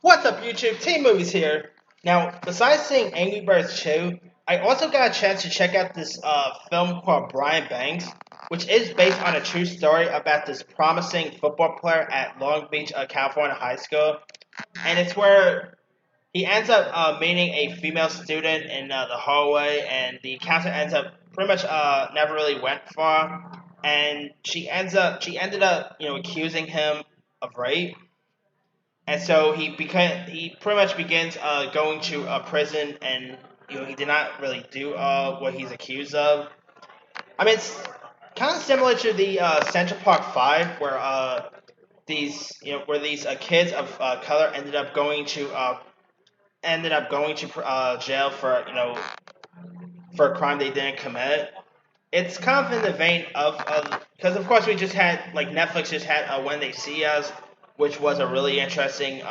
What's up, YouTube? Team Movies here. Now, besides seeing Angry Birds 2, I also got a chance to check out this film called Brian Banks, which is based on a true story about this promising football player at Long Beach, California high school. And it's where he ends up meeting a female student in the hallway, and the encounter ends up pretty much never really went far. And she ended up, accusing him of rape, and so he pretty much begins going to prison, and he did not really do what he's accused of. I mean, it's kind of similar to the Central Park Five, where these kids of color ended up going to jail for for a crime they didn't commit. It's kind of in the vein of because of course we just had like Netflix just had When They See Us, which was a really interesting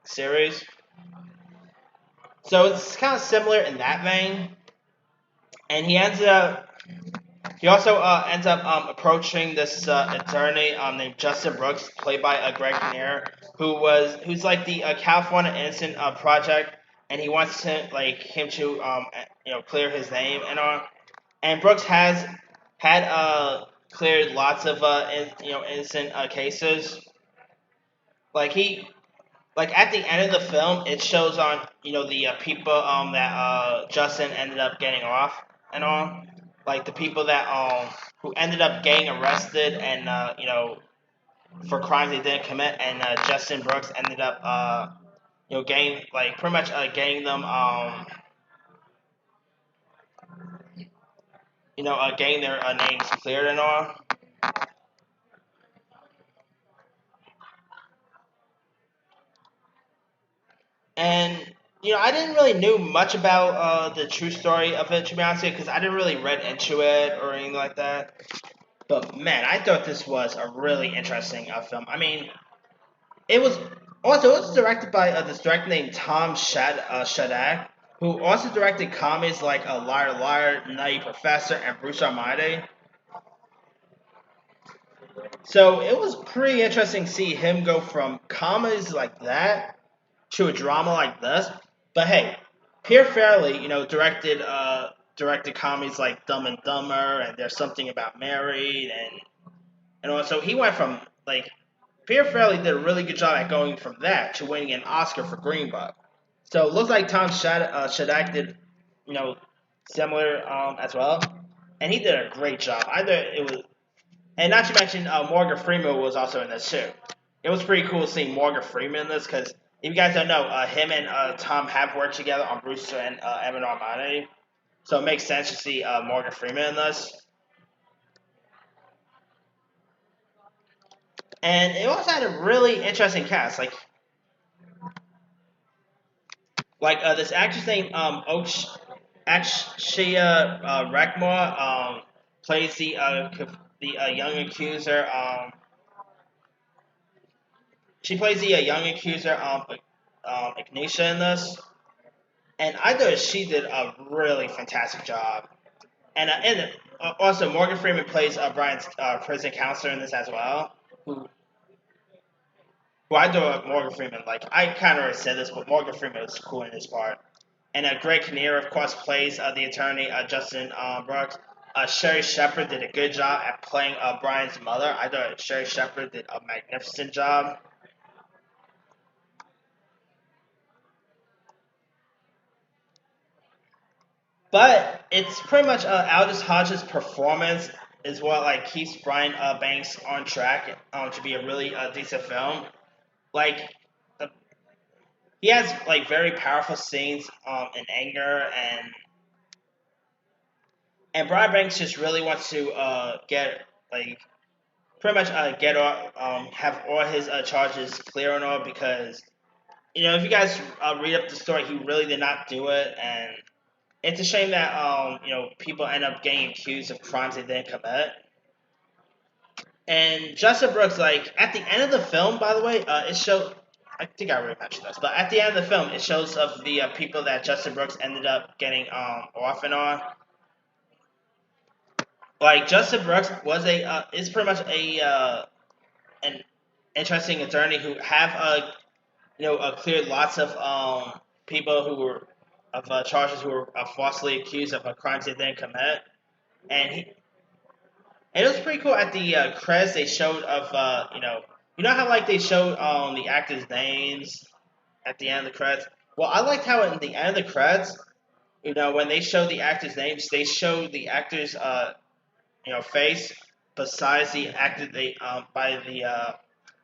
series. So it's kind of similar in that vein. And he also ends up approaching this attorney named Justin Brooks, played by Greg Kinnear, who's like the California Innocent Project, and he wants to like him to clear his name and all. And Brooks has had cleared lots of innocent cases. Like he like at the end of the film, it shows on the people that Justin ended up getting off and all, like the people that who ended up getting arrested and for crimes they didn't commit, and Justin Brooks ended up getting like pretty much getting them getting their names cleared and all. And I didn't really knew much about the true story of it, to be honest, because I didn't really read into it or anything like that. But man, I thought this was a really interesting film. I mean, it was it was directed by this director named Shadak, who also directed comedies like Liar Liar, Nutty Professor, and Bruce Almighty. So it was pretty interesting to see him go from comedies like that to a drama like this. But hey, Pierre Fairley, directed comedies like Dumb and Dumber and There's Something About Mary, and also he went from like Pierre Fairley did a really good job at going from that to winning an Oscar for Green Book. So it looks like Shadak did, you know, similar as well, and he did a great job. Either it was, and not to mention Morgan Freeman was also in this too. It was pretty cool seeing Morgan Freeman in this because if you guys don't know, him and Tom have worked together on Brewster and Evan Armani, so it makes sense to see Morgan Freeman in this. And it also had a really interesting cast, this actress named Akshaya Rekmore plays the young accuser. She plays the young accuser, Ignitia in this, and I thought she did a really fantastic job. And also Morgan Freeman plays Brian's prison counselor in this as well, who who I thought Morgan Freeman, like I kind of already said this, but Morgan Freeman was cool in this part. And Greg Kinnear, of course, plays the attorney Justin Brooks. Sherry Shepard did a good job at playing Brian's mother. I thought Sherry Shepard did a magnificent job. But it's pretty much Aldous Hodge's performance is what like keeps Brian Banks on track to be a really decent film. Like the, he has like very powerful scenes in anger, and Brian Banks just really wants to get like pretty much get all have all his charges clear and all, because if you guys read up the story, he really did not do it, and it's a shame that people end up getting accused of crimes they didn't commit. And Justin Brooks, like at the end of the film, by the way, it showed. I think I already mentioned this, but at the end of the film, it shows of the people that Justin Brooks ended up getting off and on. Like Justin Brooks was a is pretty much a an interesting attorney who have cleared lots of people who were of charges who were falsely accused of crimes they didn't commit, and and it was pretty cool. At the credits they showed of how like they showed the actors' names at the end of the credits. Well, I liked how in the end of the credits, when they showed the actors' names, they showed the actors' face besides the actor they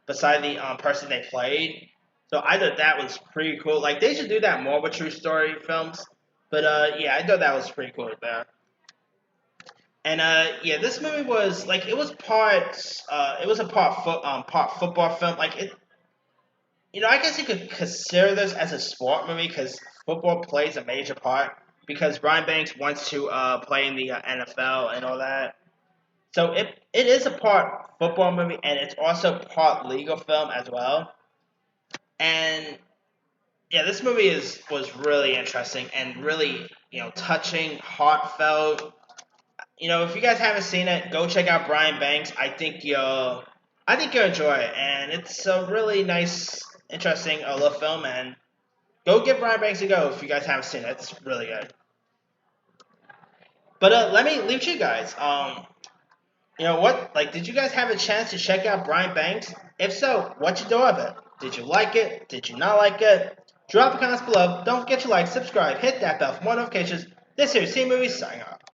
beside the person they played. So I thought that was pretty cool. Like they should do that more with true story films. But yeah, I thought that was pretty cool there. And yeah, this movie was like it was a part football film. Like it, I guess you could consider this as a sport movie because football plays a major part because Brian Banks wants to play in the NFL and all that. So it is a part football movie and it's also part legal film as well. And yeah, this movie was really interesting and really touching, heartfelt. If you guys haven't seen it, go check out Brian Banks. I think you'll enjoy it, and it's a really nice, interesting little film. And go give Brian Banks a go if you guys haven't seen it. It's really good. But let me leave you guys. You know what? Like, did you guys have a chance to check out Brian Banks? If so, what you thought of it? Did you like it? Did you not like it? Drop a comments below. Don't forget to like, subscribe, hit that bell for more notifications. This here is C Movies signing off.